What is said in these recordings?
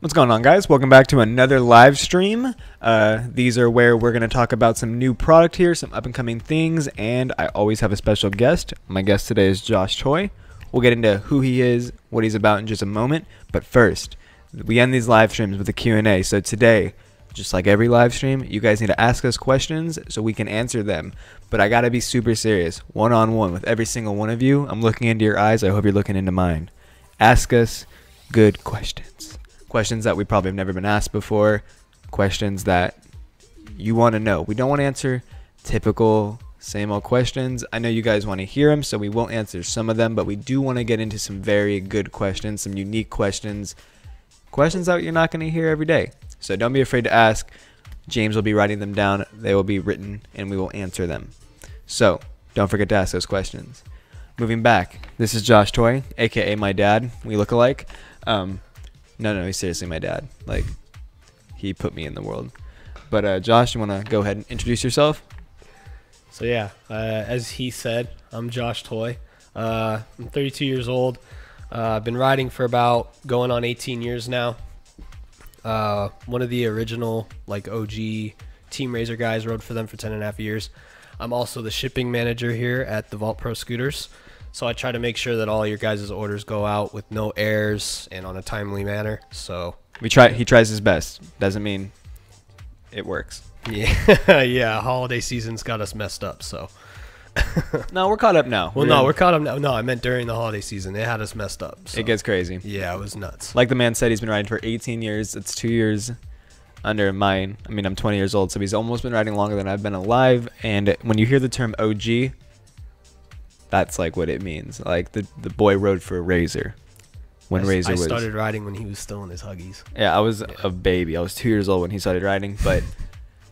What's going on, guys? Welcome back to another live stream. These are where we're going to talk about some new product here, some up and coming things, and I always have a special guest. My guest today is Josh Choi. We'll get into who he is, what he's about in just a moment, but first, we end these live streams with a Q&A. So today, just like every live stream, you guys need to ask us questions so we can answer them. But I got to be super serious, one-on-one with every single one of you. I'm looking into your eyes. I hope you're looking into mine. Ask us good questions. Questions that we probably have never been asked before. Questions that you want to know. We don't want to answer typical same old questions. I know you guys want to hear them, so we won't answer some of them, but we do want to get into some very good questions, some unique questions. Questions that you're not going to hear every day. So don't be afraid to ask. James will be writing them down. They will be written, and we will answer them. So don't forget to ask those questions. Moving back, this is Josh Choi, aka my dad. We look alike. No, he's seriously my dad. Like, he put me in the world. But Josh, you want to go ahead and introduce yourself? So yeah, as he said, I'm Josh Choi. I'm 32 years old. I've been riding for about going on 18 years now. One of the original like OG Team Razor guys, rode for them for 10.5 years. I'm also the shipping manager here at TheVaultProScooters. So I try to make sure that all your guys' orders go out with no errors and on a timely manner. So he tries his best. Doesn't mean it works. Yeah, yeah. Holiday season's got us messed up. So no, we're caught up now. We're caught up now. No, I meant during the holiday season. It had us messed up. So. It gets crazy. Yeah, it was nuts. Like the man said, he's been riding for 18 years. It's 2 years under mine. I mean, I'm 20 years old, so he's almost been riding longer than I've been alive. And when you hear the term OG, that's like what it means. Like the boy rode for Razor when Razor was. I started riding when he was still in his Huggies. Yeah, I was a baby. I was 2 years old when he started riding, but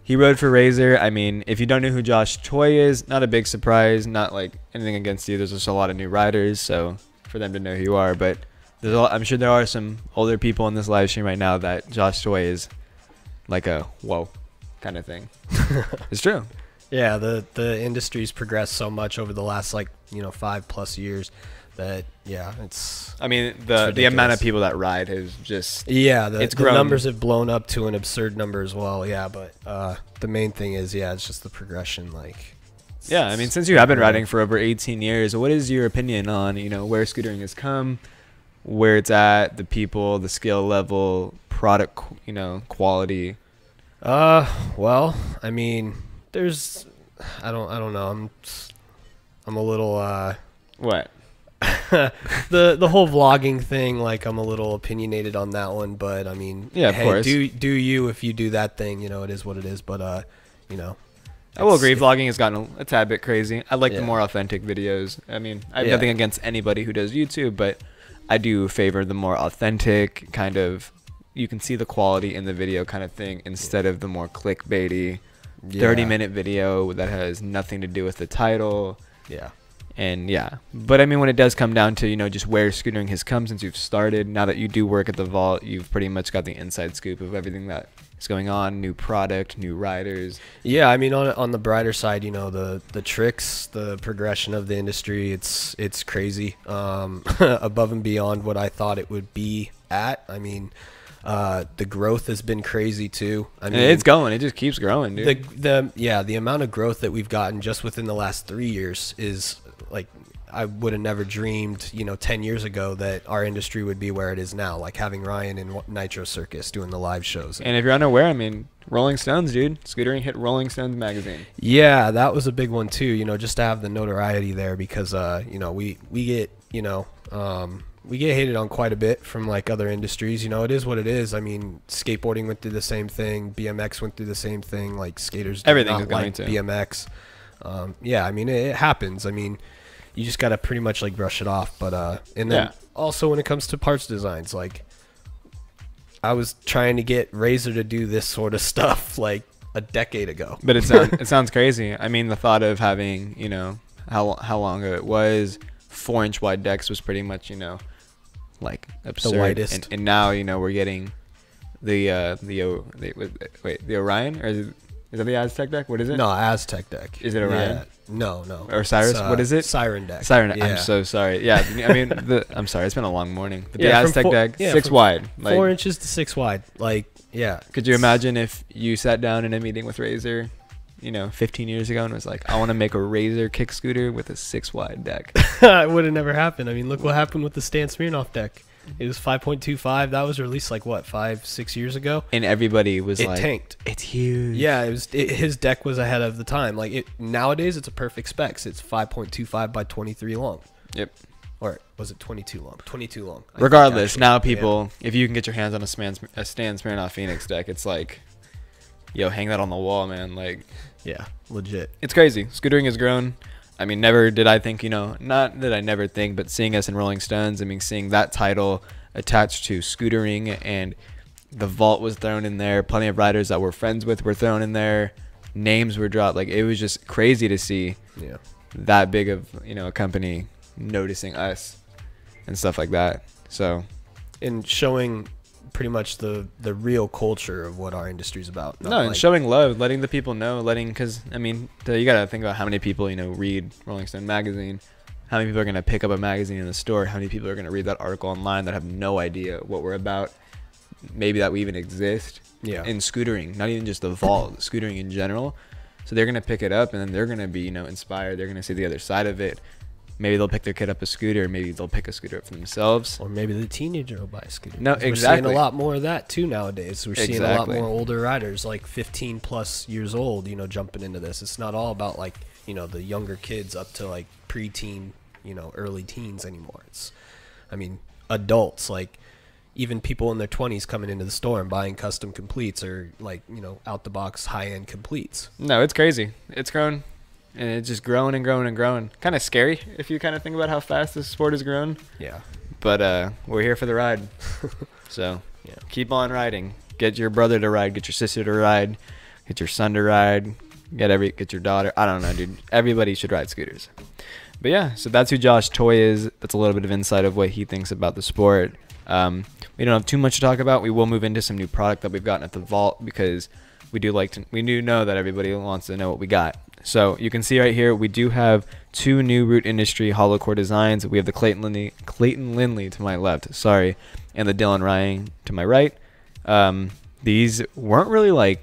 he rode for Razor. I mean, if you don't know who Josh Choi is, not a big surprise. Not like anything against you. There's just a lot of new riders, so for them to know who you are. But I'm sure there are some older people in this live stream right now that Josh Choi is like a whoa kind of thing. It's true. Yeah, the industry's progressed so much over the last 5+ years that it's. I mean the amount of people that ride has just the numbers have blown up to an absurd number as well. Yeah, but the main thing is it's just the progression. I mean, since you have been riding for over 18 years, what is your opinion on where scootering has come, where it's at, the people, the skill level, product quality? Well, I mean. I don't know. I'm a little what? the whole vlogging thing. I'm a little opinionated on that one, but I mean, yeah, of course. Do you if you do that thing? It is what it is. But I will agree. Vlogging has gotten a tad bit crazy. I like the more authentic videos. I mean, I have nothing against anybody who does YouTube, but I do favor the more authentic kind of. You can see the quality in the video kind of thing instead of the more clickbaity. 30-minute video that has nothing to do with the title. But I mean, when it does come down to just where scootering has come since you've started, now that you do work at the Vault, you've pretty much got the inside scoop of everything that is going on, new product, new riders. I mean, on the brighter side, the tricks, the progression of the industry, it's crazy, above and beyond what I thought it would be at. I mean, the growth has been crazy too. I mean, it's going. It just keeps growing, dude. The amount of growth that we've gotten just within the last 3 years is I would have never dreamed, 10 years ago that our industry would be where it is now. Like having Ryan in Nitro Circus doing the live shows. And if you're unaware, I mean, Rolling Stones, dude. Scootering hit Rolling Stones magazine. Yeah, that was a big one too. Just to have the notoriety there because we get we get hated on quite a bit from other industries. It is what it is. I mean, skateboarding went through the same thing. BMX went through the same thing. Skaters do everything not like BMX. I mean, it happens. I mean, you just got to pretty much brush it off. But and then also when it comes to parts designs, I was trying to get Razor to do this sort of stuff a decade ago. But it sounds crazy. I mean, the thought of having how long ago it was, 4-inch wide decks was pretty much absurd. The widest. And now we're getting the Orion or Is that the Aztec deck? What is it? No, Aztec deck. Is it Orion? Yeah. No. Or Cyrus? What is it? Siren deck. Siren. Yeah. I'm so sorry. Yeah, I mean, I'm sorry. It's been a long morning. But the Yeah, from Aztec deck, yeah, 6 from wide. Like, 4 inches to 6 wide. Like, yeah. could you imagine if you sat down in a meeting with Razer, 15 years ago and was like, I want to make a Razer kick scooter with a 6 wide deck? It would have never happened. I mean, look what happened with the Stan Smirnoff deck. It was 5.25. That was released like what, 5-6 years ago, And everybody was it like, tanked. it's huge. Yeah, his deck was ahead of the time. Like nowadays, it's a perfect specs. It's 5.25 by 23 long. Yep. Or was it 22 long? 22 long. I think, Regardless, actually. now people, if you can get your hands on a Stan Smirnoff Phoenix deck, it's like, yo, hang that on the wall, man. Like, Yeah, legit. it's crazy. Scootering has grown. I mean, never did I think, not that I never think, but seeing us in Rolling Stones, I mean, seeing that title attached to scootering, and the Vault was thrown in there. Plenty of riders that we're friends with were thrown in there. Names were dropped. Like, it was just crazy to see that big of, a company noticing us and stuff like that. So, And showing pretty much the real culture of what our industry is about. no, and showing love, letting the people know, because, I mean, you got to think about how many people, read Rolling Stone magazine, how many people are going to pick up a magazine in the store, how many people are going to read that article online that have no idea what we're about, maybe that we even exist in scootering, not even just the Vault, scootering in general. So they're going to pick it up, and then they're going to be, inspired. They're going to see the other side of it. Maybe they'll pick their kid up a scooter. Maybe they'll pick a scooter up for themselves. Or maybe the teenager will buy a scooter. No, 'Cause exactly. We're seeing a lot more of that too nowadays. We're seeing a lot Exactly. more older riders, like 15 plus years old, jumping into this. It's not all about like, the younger kids up to like preteen, early teens anymore. It's, I mean, adults, like even people in their 20s coming into the store and buying custom completes or like, out the box high end completes. No, it's crazy. It's grown. And it's just growing and growing and growing. Kind of scary if you kind of think about how fast this sport has grown. Yeah. But we're here for the ride. So keep on riding. Get your brother to ride. Get your sister to ride. Get your son to ride. Get your daughter. I don't know, dude. Everybody should ride scooters. But yeah, so that's who Josh Toy is. That's a little bit of insight of what he thinks about the sport. We don't have too much to talk about. We will move into some new product that we've gotten at the Vault because we do know that everybody wants to know what we got. So you can see right here, we do have 2 new Root Industry hollow core designs. We have the Clayton Lindley to my left, and the Dylan Ryan to my right. These weren't really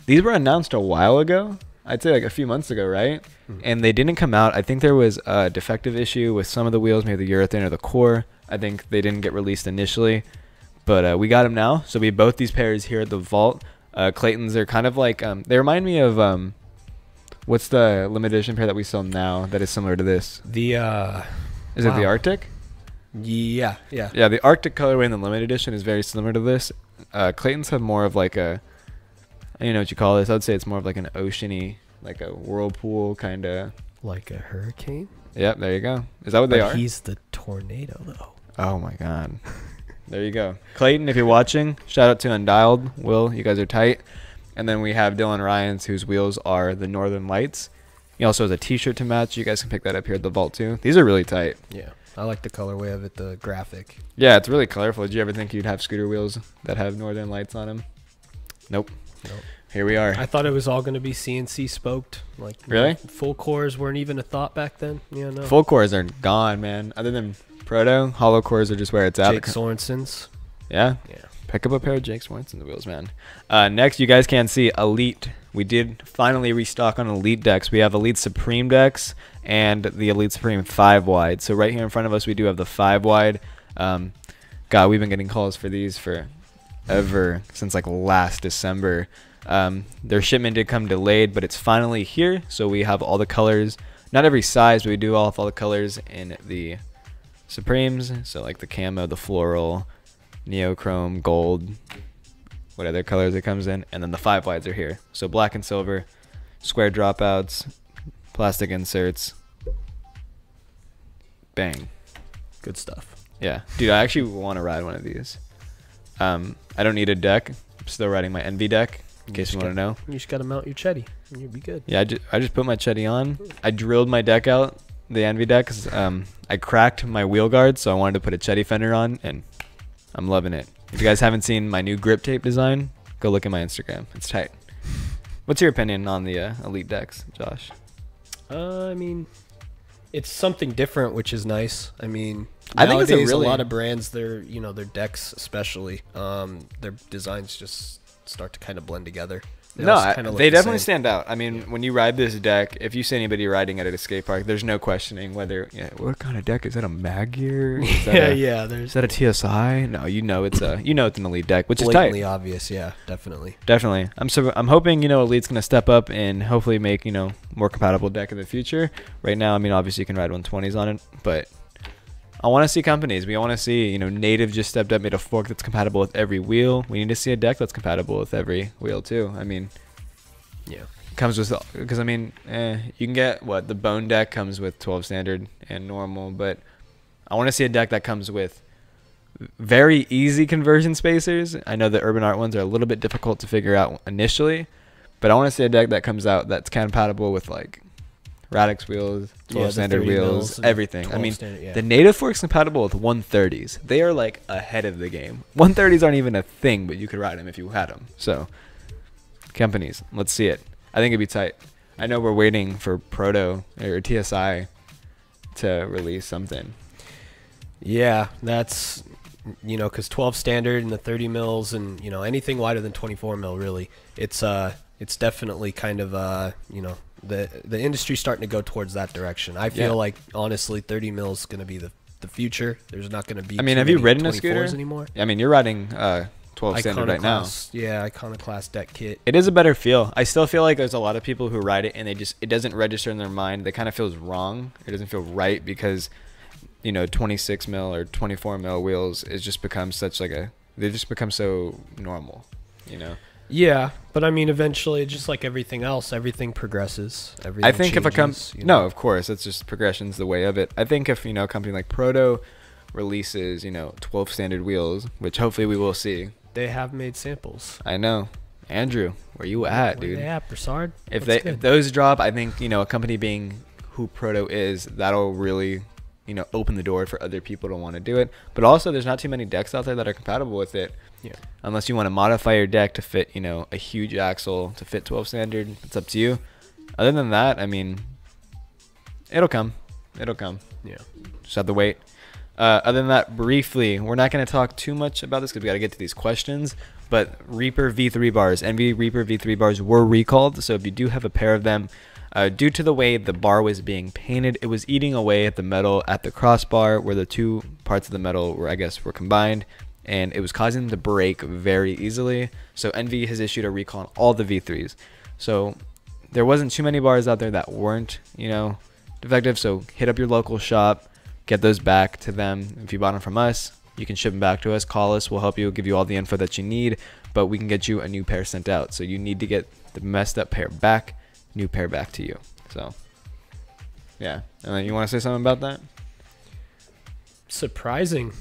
these were announced a while ago. I'd say like a few months ago, right? And they didn't come out. I think there was a defective issue with some of the wheels, maybe the urethane or the core. I think they didn't get released initially, but we got them now. So we have both these pairs here at the Vault. Clayton's are kind of like, they remind me of, what's the limited edition pair that we sell now that is similar to this? Is Is it the Arctic? Yeah. Yeah, the Arctic colorway in the limited edition is very similar to this. Clayton's have more of like a, I don't know what you call this. I would say it's more of like an oceany, like a whirlpool kind of. Like a hurricane? Yep, there you go. Is that what they are? He's the tornado, though. Oh my God. There you go. Clayton, if you're watching, shout out to Undialed. Will, you guys are tight. And then we have Dylan Ryan's, whose wheels are the Northern Lights. He also has a t-shirt to match. You guys can pick that up here at the Vault too. These are really tight. Yeah. I like the colorway of it, the graphic. Yeah, it's really colorful. Did you ever think you'd have scooter wheels that have Northern Lights on them? Nope. Here we are. I thought it was all going to be CNC spoked. Like, Really? Full cores weren't even a thought back then. Yeah, no. Full cores are gone, man. Other than Proto, hollow cores are just where it's at. Jake Sorensen's. Yeah. Pick up a pair of Jake Swanson wheels, man. Next, you guys can see Elite. We did finally restock on Elite decks. We have Elite Supreme decks and the Elite Supreme 5 wide. So right here in front of us, we do have the 5 wide. God, we've been getting calls for these forever, since like last December. Their shipment did come delayed, but it's finally here. So we have all the colors, not every size, but we do all have all the colors in the Supremes. So like the camo, the floral, neochrome, gold, what other colors it comes in, and then the 5 wides are here. So black and silver, square dropouts, plastic inserts, bang, Good stuff. yeah, dude. I actually want to ride one of these. I don't need a deck. I'm still riding my Envy deck, in case you want to know. You just got to mount your Chetty, and you'll be good. Yeah, I just put my Chetty on. I drilled my deck out, the Envy deck, 'cause I cracked my wheel guard, so I wanted to put a Chetty fender on, and I'm loving it. If you guys haven't seen my new grip tape design, go look at my Instagram. It's tight. What's your opinion on the Elite decks, Josh? I mean, it's something different, which is nice. I mean, I think it's nowadays a lot of brands, their decks especially, their designs just start to kind of blend together. They definitely stand out. I mean, when you ride this deck, if you see anybody riding it at a skate park, there's no questioning whether, what kind of deck is that? A mag gear? Is that a TSI? No, it's an Elite deck, which is tight. Blatantly obvious, yeah, definitely. Definitely. I'm hoping, Elite's gonna step up and hopefully make, more compatible deck in the future. Right now, I mean, obviously you can ride 120s on it, but I want to see companies. We want to see, Native just stepped up, made a fork that's compatible with every wheel. We need to see a deck that's compatible with every wheel too. I mean, yeah, comes with, because I mean, you can get the bone deck comes with 12 standard and normal, but I want to see a deck that comes with very easy conversion spacers. I know the Urban Art ones are a little bit difficult to figure out initially, but I want to see a deck that comes out that's compatible with like Radix wheels, 12 standard wheels, everything. I mean, the Native fork's compatible with 130s. They are like ahead of the game. 130s aren't even a thing, but you could ride them if you had them. So, companies, let's see it. I think it'd be tight. I know we're waiting for Proto or TSI to release something. Yeah, that's, because 12 standard and the 30 mils and, anything wider than 24 mil, really, it's definitely kind of, the industry's starting to go towards that direction. I feel like, honestly, 30 mil is going to be the future. There's not going to be have you ridden a scooter anymore? I mean, you're riding 12 standard right now. Yeah, Iconoclast deck kit. It is a better feel. I still feel like there's a lot of people who ride it and it doesn't register in their mind. It kind of feels wrong. It doesn't feel right because 26 mil or 24 mil wheels has just become they just become so normal, Yeah, but I mean, eventually, just like everything else, everything progresses. Everything I think changes, no, of course, it's just progression's the way of it. I think if a company like Proto releases 12 standard wheels, which hopefully we will see. They have made samples. I know. Andrew, where you at, dude? Where they at, Broussard? If those drop, I think a company being who Proto is, that'll really open the door for other people to want to do it. But also, there's not too many decks out there that are compatible with it. Yeah. Unless you want to modify your deck to fit, a huge axle to fit 12 standard. It's up to you. Other than that, I mean, it'll come. It'll come. Yeah. Just have to wait. Other than that, briefly, we're not going to talk too much about this because we got to get to these questions. But Reaper V3 bars, NV Reaper V3 bars were recalled. So if you do have a pair of them, due to the way the bar was being painted, it was eating away at the metal at the crossbar where the two parts of the metal were combined, and it was causing them to break very easily. So NV has issued a recall on all the V3s. So there wasn't too many bars out there that weren't, defective. So hit up your local shop, get those back to them. If you bought them from us, you can ship them back to us. Call us. We'll help you, give you all the info that you need, but we can get you a new pair sent out. So you need to get the messed up pair back, new pair back to you. So yeah. And then you want to say something about that? Surprising.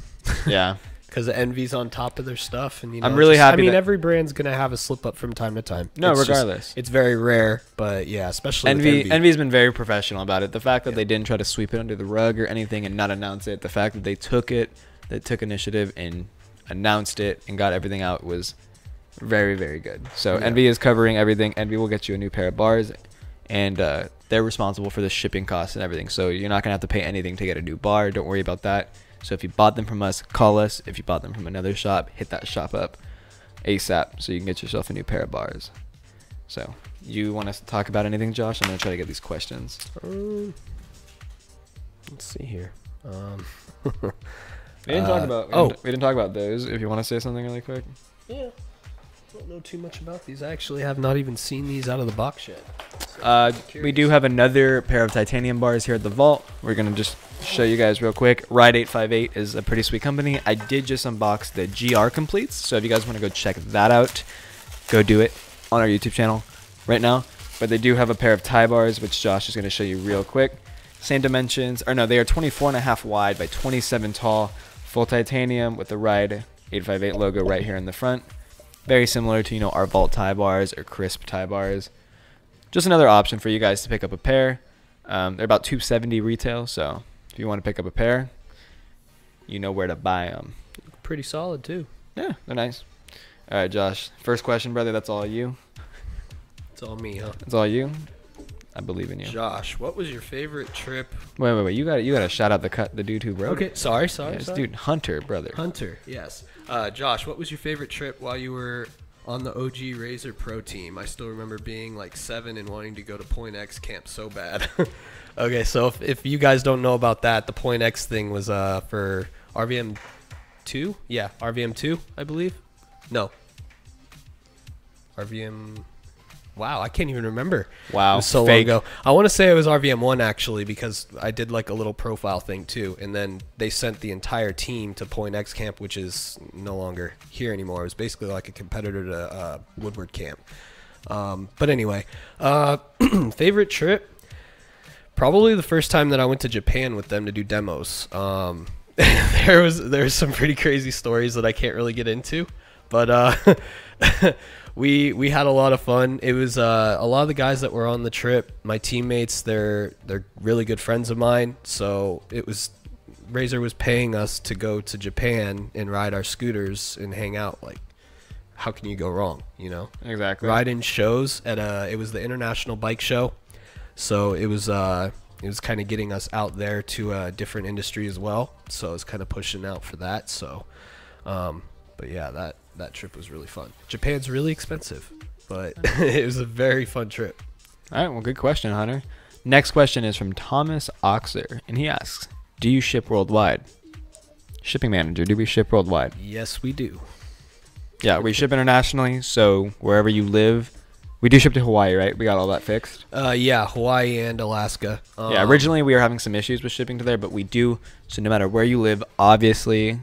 Yeah. Because the Envy's on top of their stuff, and I'm really happy. I mean, every brand's gonna have a slip up from time to time. No, regardless, it's very rare, but yeah, especially Envy's been very professional about it. The fact that they didn't try to sweep it under the rug or anything and not announce it, the fact that they took initiative and announced it and got everything out was very, very good. So yeah. Envy is covering everything. Envy will get you a new pair of bars, and they're responsible for the shipping costs and everything. So you're not gonna have to pay anything to get a new bar. Don't worry about that. So if you bought them from us, call us. If you bought them from another shop, hit that shop up ASAP so you can get yourself a new pair of bars. So you want us to talk about anything, Josh? I'm going to try to get these questions. Let's see here. We didn't talk about those. If you want to say something really quick. Yeah. I don't know too much about these. I actually have not even seen these out of the box yet. We do have another pair of titanium bars here at the vault. We're going to just show you guys real quick. Ride 858 is a pretty sweet company. I did just unbox the GR completes, so if you guys want to go check that out, go do it on our YouTube channel right now. But they do have a pair of tie bars, which Josh is going to show you real quick. Same dimensions, or no, they are 24.5 wide by 27 tall, full titanium with the Ride 858 logo right here in the front. Very similar to, our Vault tie bars or Crisp tie bars. Just another option for you guys to pick up a pair. They're about $270 retail, so if you want to pick up a pair, you know where to buy them. Pretty solid, too. Yeah, they're nice. All right, Josh. First question, brother. That's all you. It's all me, huh? It's all you. I believe in you. Josh, what was your favorite trip? Wait. You gotta shout out the dude who wrote it. Okay, sorry. Yes, dude, Hunter, brother. Hunter, yes. Josh, what was your favorite trip while you were on the OG Razor Pro team? I still remember being like 7 and wanting to go to Point X camp so bad. Okay, so if you guys don't know about that, the Point X thing was for RVM 2? Yeah, RVM 2, I believe. No. RVM. Wow, I can't even remember. Wow, it was so fake. long ago. I want to say it was RVM 1 actually, because I did like a little profile thing too, and then they sent the entire team to Point X camp, which is no longer here anymore. It was basically like a competitor to Woodward camp. But anyway, favorite trip. Probably the first time that I went to Japan with them to do demos. There's some pretty crazy stories that I can't really get into, but we had a lot of fun. It was a lot of the guys that were on the trip, my teammates. They're really good friends of mine. So it was Razor was paying us to go to Japan and ride our scooters and hang out. Like, how can you go wrong? You know, Exactly. ride in shows at it was the International Bike Show. So it was kind of getting us out there to a different industry as well. So I was kind of pushing out for that. So, but yeah, that trip was really fun. Japan's really expensive, but it was a very fun trip. All right, well, good question, Hunter. Next question is from Thomas Oxer, and he asks, do you ship worldwide? Shipping manager, do we ship worldwide? Yes, we do. Yeah, we ship internationally, so wherever you live. We do ship to Hawaii, right? We got all that fixed. Yeah, Hawaii and Alaska. Yeah, originally we were having some issues with shipping to there, but we do. So no matter where you live, obviously,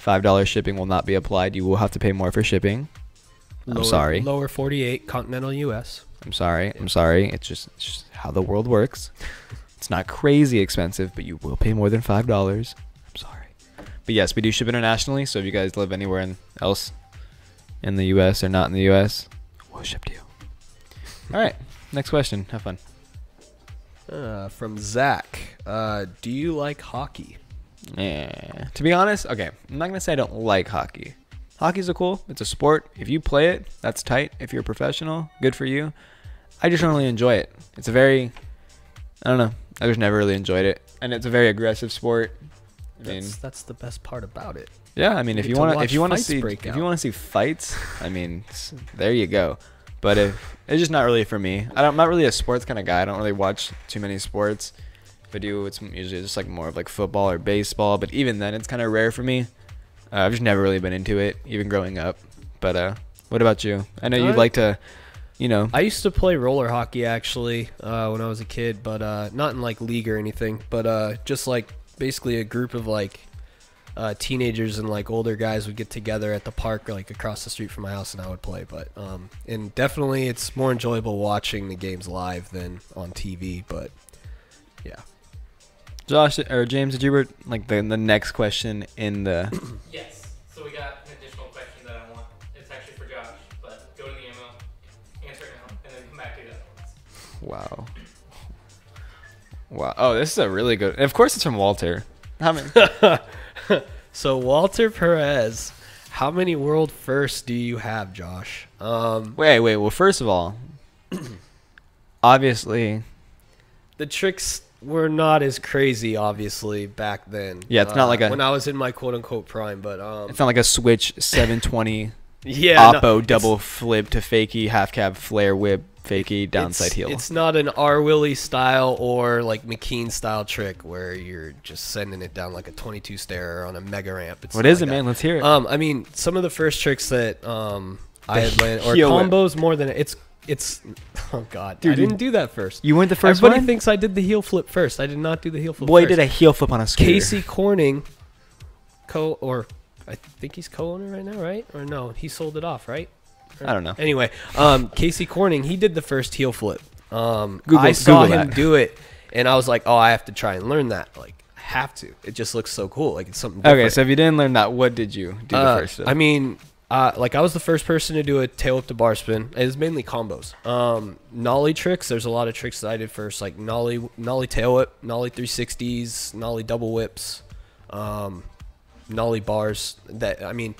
$5 shipping will not be applied. You will have to pay more for shipping. I'm sorry. Lower 48, continental U.S. I'm sorry. It's just how the world works. It's not crazy expensive, but you will pay more than $5. I'm sorry. But yes, we do ship internationally. So if you guys live anywhere else in the U.S. or not in the U.S., we'll ship to you. All right, next question. Have fun. From Zach, do you like hockey? Yeah. To be honest, okay, I'm not gonna say I don't like hockey. Hockey's cool. It's a sport. If you play it, that's tight. If you're a professional, good for you. I just don't really enjoy it. It's a very, I don't know. I just never really enjoyed it, and it's a very aggressive sport. I mean, that's the best part about it. yeah. I mean, if you want to see fights, I mean, there you go. But it's just not really for me. I'm not really a sports kind of guy. I don't really watch too many sports. If I do, it's usually just like more of like football or baseball. But even then, it's kind of rare for me. I've just never really been into it, even growing up. But what about you? I know you'd like to, you know. I used to play roller hockey actually when I was a kid, but not in like league or anything. But just like basically a group of like teenagers and like older guys would get together at the park like across the street from my house, and I would play. But and definitely it's more enjoyable watching the games live than on TV. But yeah. Josh or James, did you read like the next question in the? Yes. So we got an additional question that I want. It's actually for Josh, but go to the email, answer it now, and then come back to the other ones. Wow. Oh, this is a really good. And of course, it's from Walter. How many? So Walter Perez, how many world firsts do you have, Josh? Wait. Well, first of all, obviously, the tricks were not as crazy, obviously, back then. Yeah, it's not like when I was in my quote unquote prime, but it's not like a Switch 720 yeah, Oppo double flip to fakie half cab flare whip fakie downside heel. It's not an R. Willie style or like McKean style trick where you're just sending it down like a 22 stair on a mega ramp. What is it, man? Let's hear it. I mean, some of the first tricks that I had landed, or combos more than it's. Oh God, dude, I didn't do that first. You went the first Everybody one? thinks I did the heel flip first. I did not do the heel flip Boy, first. did a heel flip on a scooter. Casey Corning, I think he's co-owner right now, right? Or no, he sold it off, right? I don't know. Anyway, Casey Corning, he did the first heel flip. I saw him do it, and I was like, oh, I have to try and learn that. Like, I have to. It just looks so cool. Like, it's something different. Okay, so if you didn't learn that, what did you do the first? I mean, like I was the first person to do a tail whip to bar spin. It was mainly combos. Nollie tricks. There's a lot of tricks that I did first, like nollie tail whip, nollie 360s, nollie double whips, nollie bars. That, I mean,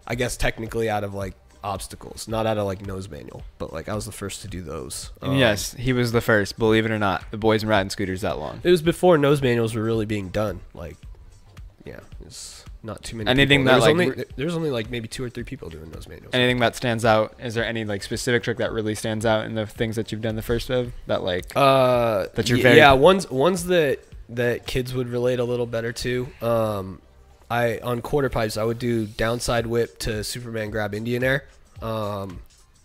I guess technically out of like obstacles, not out of like nose manual, but like I was the first to do those. And yes, he was the first. Believe it or not, the boys been riding scooters that long. It was before nose manuals were really being done. Like, yeah, it's not too many. Anything people. that There's only like maybe 2 or 3 people doing nose manuals. Anything that stands out? Is there any like specific trick that really stands out in the things that you've done the first of that like that you're very ones that kids would relate a little better to. On quarter pipes I would do downside whip to Superman grab Indian air,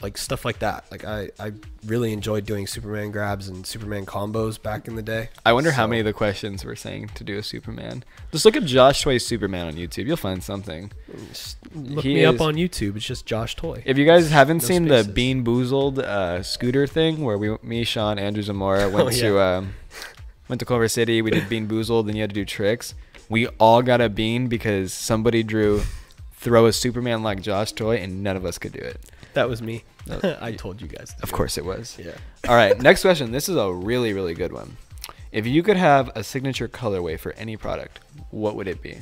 like stuff like that. Like I really enjoyed doing Superman grabs and Superman combos back in the day. I wonder how many of the questions were saying to do a Superman. Just look at Josh Toy's Superman on YouTube. You'll find something. Look me up on YouTube. It's just Josh Toy. If you guys haven't seen spaces. the Bean Boozled scooter thing where me, Sean, Andrew Zamora went to Culver City, we did Bean Boozled, and you had to do tricks. We all got a bean because somebody drew throw a Superman like Josh Toy, and none of us could do it. That was me. I told you guys. Of course it was. Yeah. All right, next question. This is a really, really good one. If you could have a signature colorway for any product, what would it be?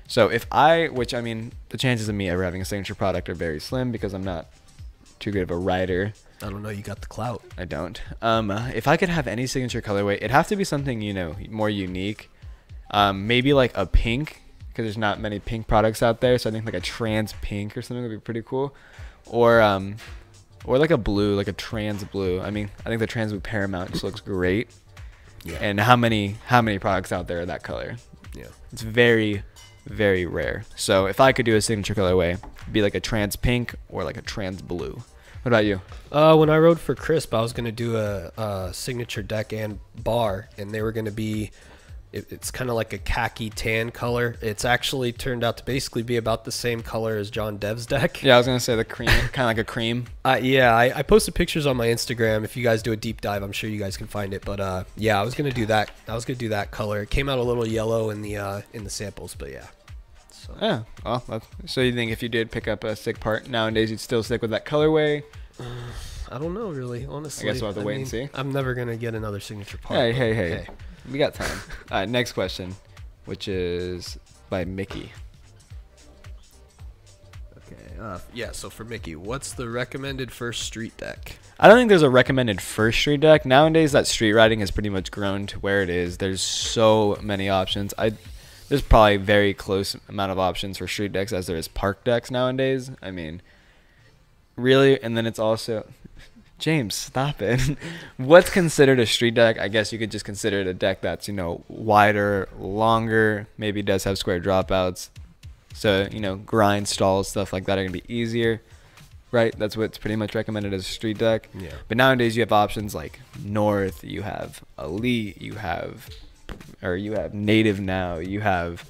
So which I mean, the chances of me ever having a signature product are very slim because I'm not too good of a rider. I don't know. You got the clout. I don't. If I could have any signature colorway, it'd have to be something, more unique. Maybe like a pink, because there's not many pink products out there. So I think like a trans pink or something would be pretty cool. Or like a blue, like a trans blue. I mean, I think the trans blue Paramount just looks great. Yeah. And how many products out there are that color? Yeah. It's very, very rare. So if I could do a signature colorway, it'd be like a trans pink or like a trans blue. What about you? When I rode for Crisp, I was going to do a signature deck and bar, and they were going to be, it's kind of like a khaki tan color. It's actually turned out to basically be about the same color as John Dev's deck. Yeah, I was going to say the cream, kind of like a cream. Yeah, I posted pictures on my Instagram. If you guys do a deep dive, I'm sure you guys can find it. But yeah, I was going to do that. I was going to do that color. It came out a little yellow in the samples, but yeah. So. Yeah. Well, so you think if you did pick up a sick part nowadays, you'd still stick with that colorway? I don't know, really, honestly. I guess we'll have to wait and see. I'm never going to get another signature part. Hey. We got time. All right, next question, which is by Mickey. Okay. Yeah, so for Mickey, what's the recommended first street deck? I don't think there's a recommended first street deck. Nowadays, that street riding has pretty much grown to where it is. There's so many options. There's probably very close amount of options for street decks as there is park decks nowadays. I mean, really, and then it's also... James, stop it. What's considered a street deck? I guess you could just consider it a deck that's, wider, longer, maybe does have square dropouts. So, grind, stalls, stuff like that are going to be easier, right? That's what's pretty much recommended as a street deck. Yeah. But nowadays you have options like North, you have Elite, you have Native Now, you have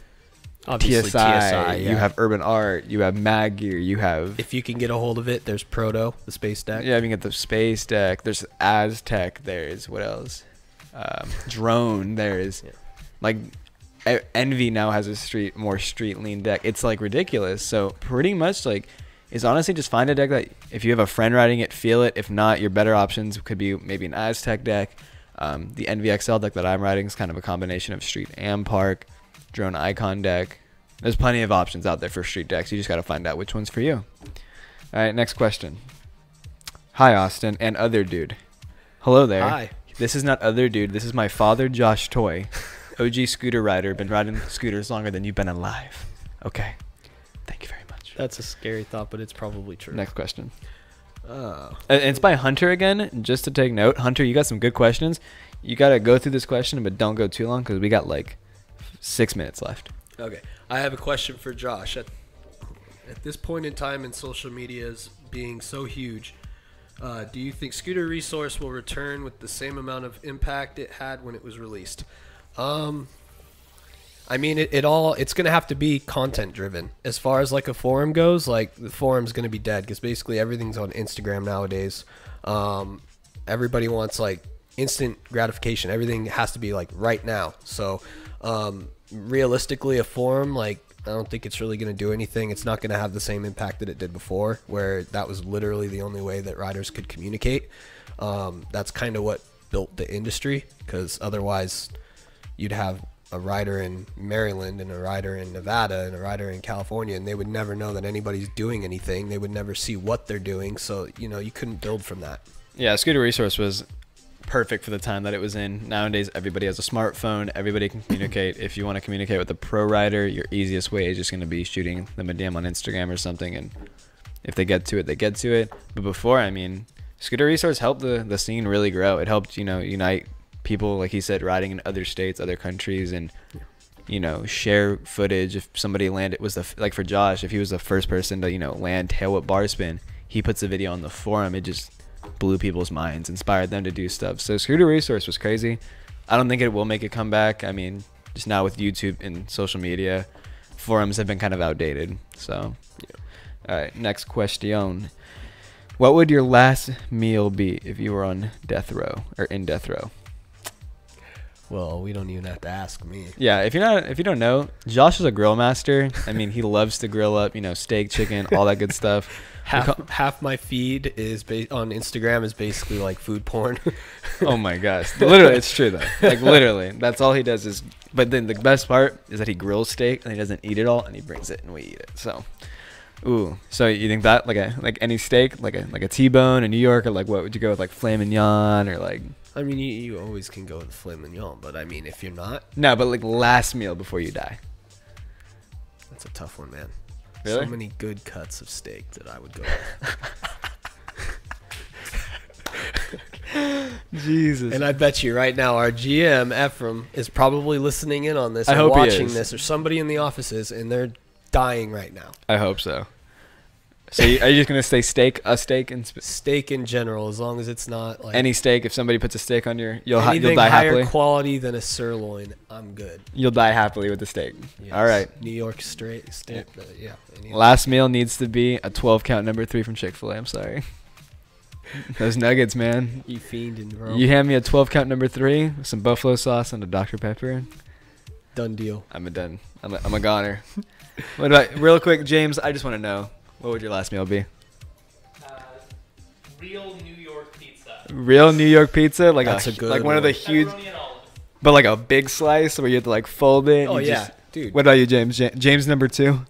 Obviously, TSI, yeah. you have Urban Art, you have Mag Gear, you have... If you can get a hold of it, there's Proto, the space deck. Yeah, you can get the space deck. There's Aztec. There's what else? Drone. There's like Envy now has a more street lean deck. It's like ridiculous. So pretty much like is honestly just find a deck that if you have a friend riding it, feel it. If not, your better options could be maybe an Aztec deck. The Envy XL deck that I'm riding is kind of a combination of street and park. Drone Icon deck. There's plenty of options out there for street decks. You just got to find out which one's for you. All right, next question. Hi, Austin and other dude. Hello there. Hi. This is not other dude. This is my father, Josh Toy. OG scooter rider. Been riding scooters longer than you've been alive. Okay. Thank you very much. That's a scary thought, but it's probably true. Next question. It's by Hunter again. Just to take note. Hunter, you got some good questions. You got to go through this question, but don't go too long because we got like 6 minutes left. Okay. I have a question for Josh. At this point in time in social media's being so huge, do you think Scooter Resource will return with the same amount of impact it had when it was released? I mean, it's going to have to be content driven. As far as like a forum goes, like the forum's going to be dead because basically everything's on Instagram nowadays. Everybody wants like instant gratification. Everything has to be like right now. So, realistically, a forum, like, I don't think it's really going to do anything. It's not going to have the same impact that it did before, where that was literally the only way that riders could communicate. That's kind of what built the industry, because otherwise you'd have a rider in Maryland and a rider in Nevada and a rider in California, and they would never know that anybody's doing anything. They would never see what they're doing. So, you know, you couldn't build from that. Yeah, Scooter Resource was perfect for the time that it was in. Nowadays, everybody has a smartphone. Everybody can communicate. If you want to communicate with a pro rider, your easiest way is just going to be shooting them a DM on Instagram or something. And if they get to it, they get to it. But before, I mean, Scooter Resource helped the scene really grow. It helped, you know, unite people, like he said, riding in other states, other countries, and, you know, share footage. If somebody landed, like for Josh, if he was the first person to, you know, land tail whip bar spin, he puts a video on the forum. It just blew people's minds, inspired them to do stuff. So Scooter Resource was crazy. I don't think it will make a comeback. I mean, just now with YouTube and social media, forums have been kind of outdated. So, yeah. All right, next question. What would your last meal be if you were on death row or in death row? Well, we don't even have to ask me. Yeah, if you don't know, Josh is a grill master. I mean, he loves to grill up, you know, steak, chicken, all that good stuff. Half my feed is on Instagram is basically like food porn. Oh my gosh, literally, it's true though. Like literally, that's all he does is. But then the best part is that he grills steak and he doesn't eat it all, and he brings it and we eat it. So, ooh, so you think that like any steak, like a T-bone in New York, or like what would you go with, like filet mignon or like? I mean, you always can go with filet mignon, but I mean, if you're not, no, but like last meal before you die. That's a tough one, man. Really? So many good cuts of steak that I would go with. Jesus. And I bet you right now our GM Ephraim is probably listening in on this I and hope he watching is. this, or somebody in the office is, and they're dying right now. I hope so. So are you just gonna say steak, a steak, and Steak in general, as long as it's not like any steak? If somebody puts a steak on you'll anything die higher happily. quality than a sirloin, I'm good. You'll die happily with the steak. Yes. All right. New York straight steak. Yeah. Last meal needs to be a 12 count number 3 from Chick-fil-A. I'm sorry. Those nuggets, man. You fiending, bro. You hand me a 12 count number 3 with some buffalo sauce and a Dr. Pepper. Done deal. I'm a goner. What about real quick, James? I just want to know, what would your last meal be? Real New York pizza. Real New York pizza, like That's a good like one of the one. huge, Pepperoni and olives. but like a big slice where you have to like fold it. Oh You yeah, just- dude. What about you, James? James number 2.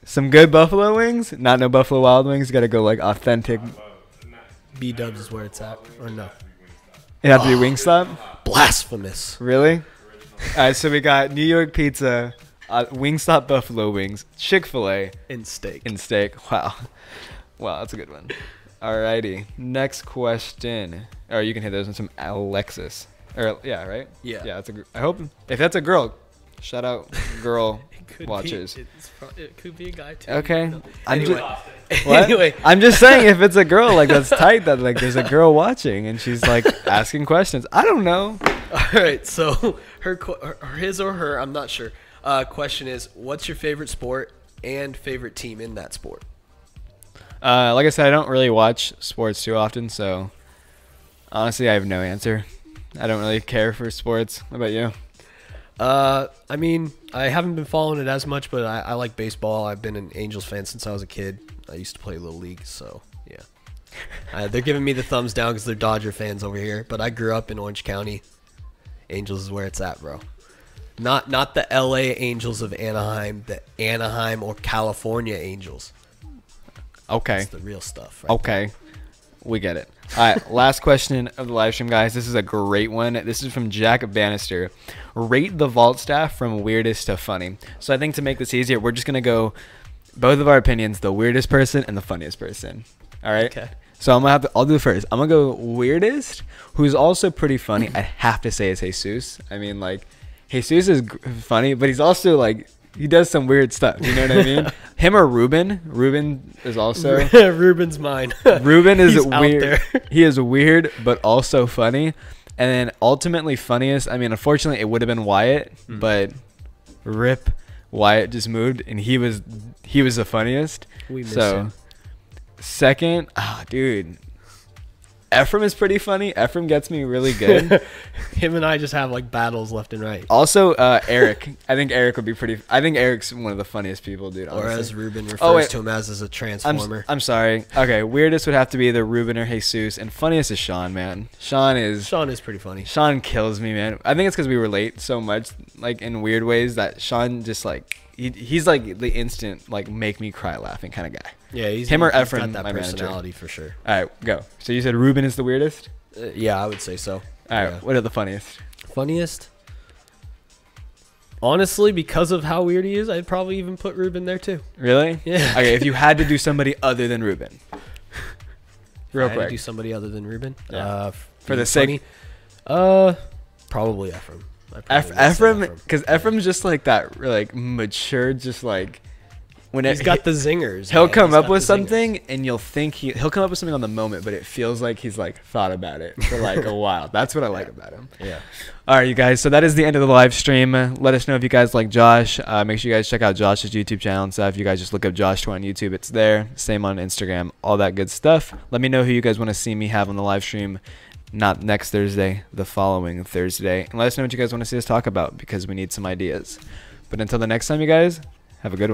Some good buffalo wings. Not no Buffalo Wild Wings. You gotta go like authentic. B Dubs is where it's at, or no? It have to be Wingstop. Blasphemous. Really? All right, so we got New York pizza, Wingstop buffalo wings, Chick-fil-A, In steak. and steak. Wow. Wow, that's a good one. Alrighty. Next question. Or you can hit those ones from Alexis. Or yeah, right? Yeah. Yeah, that's I hope if that's a girl, shout out girl watchers. It could be a guy too. Okay. I'm Anyway. just, what? Anyway. I'm just saying if it's a girl, like that's tight that like there's a girl watching and she's like asking questions. I don't know. All right. So his or her, I'm not sure. Question is, what's your favorite sport and favorite team in that sport? Like I said, I don't really watch sports too often, so honestly, I have no answer. I don't really care for sports. What about you? I mean, I haven't been following it as much, but I like baseball. I've been an Angels fan since I was a kid. I used to play Little League, so yeah. They're giving me the thumbs down because they're Dodger fans over here, but I grew up in Orange County. Angels is where it's at, bro. Not the LA Angels of Anaheim, the Anaheim or California Angels. Okay. That's the real stuff, right? Okay. We get it. All right, last question of the live stream, guys. This is a great one. This is from Jack Bannister. Rate the Vault staff from weirdest to funny. So I think to make this easier, we're just going to go both of our opinions, the weirdest person and the funniest person. All right? Okay. So I'll do it first. I'm going to go weirdest, who's also pretty funny. I have to say is Jesus. I mean, like, Jesus is funny, but he's also, like, he does some weird stuff. You know what I mean? Him or Ruben. Ruben is also. Ruben's mine. Ruben is He's out weird. there. He is weird, but also funny. And then ultimately funniest. I mean, unfortunately, it would have been Wyatt, but rip, Wyatt just moved, and he was the funniest. We miss so him. second, dude, Ephraim is pretty funny. Ephraim gets me really good. Him and I just have like battles left and right. Also, Eric. I think Eric would be pretty. I think Eric's one of the funniest people, dude. Honestly. Or as Ruben refers to him as a transformer. I'm sorry. Okay, weirdest would have to be either Ruben or Jesus, and funniest is Sean, man. Sean is pretty funny. Sean kills me, man. I think it's because we relate so much, like in weird ways, that Sean just like he's like the instant like make me cry laughing kind of guy. Yeah, he's him or he's Ephraim, got that my personality manager. for sure. All right, go. So you said Ruben is the weirdest. Yeah, I would say so. All right, yeah. what are the funniest? Funniest? Honestly, because of how weird he is, I'd probably even put Ruben there too. Really? Yeah. Okay, if you had to do somebody other than Ruben, real I had quick, to do somebody other than Ruben. Yeah. For the sake, probably Ephraim. Ephraim, because Ephraim's just like that, like mature, just like when he's got the zingers. He'll man. come He's up got with the something, zingers. and you'll think he'll come up with something on the moment, but it feels like he's like thought about it for like a while. That's what I like about him. Yeah. All right, you guys. So that is the end of the live stream. Let us know if you guys like Josh. Make sure you guys check out Josh's YouTube channel and stuff. You guys just look up Josh Toy on YouTube. It's there. Same on Instagram. All that good stuff. Let me know who you guys want to see me have on the live stream. Not next Thursday, the following Thursday. And let us know what you guys want to see us talk about because we need some ideas. But until the next time, you guys, have a good one.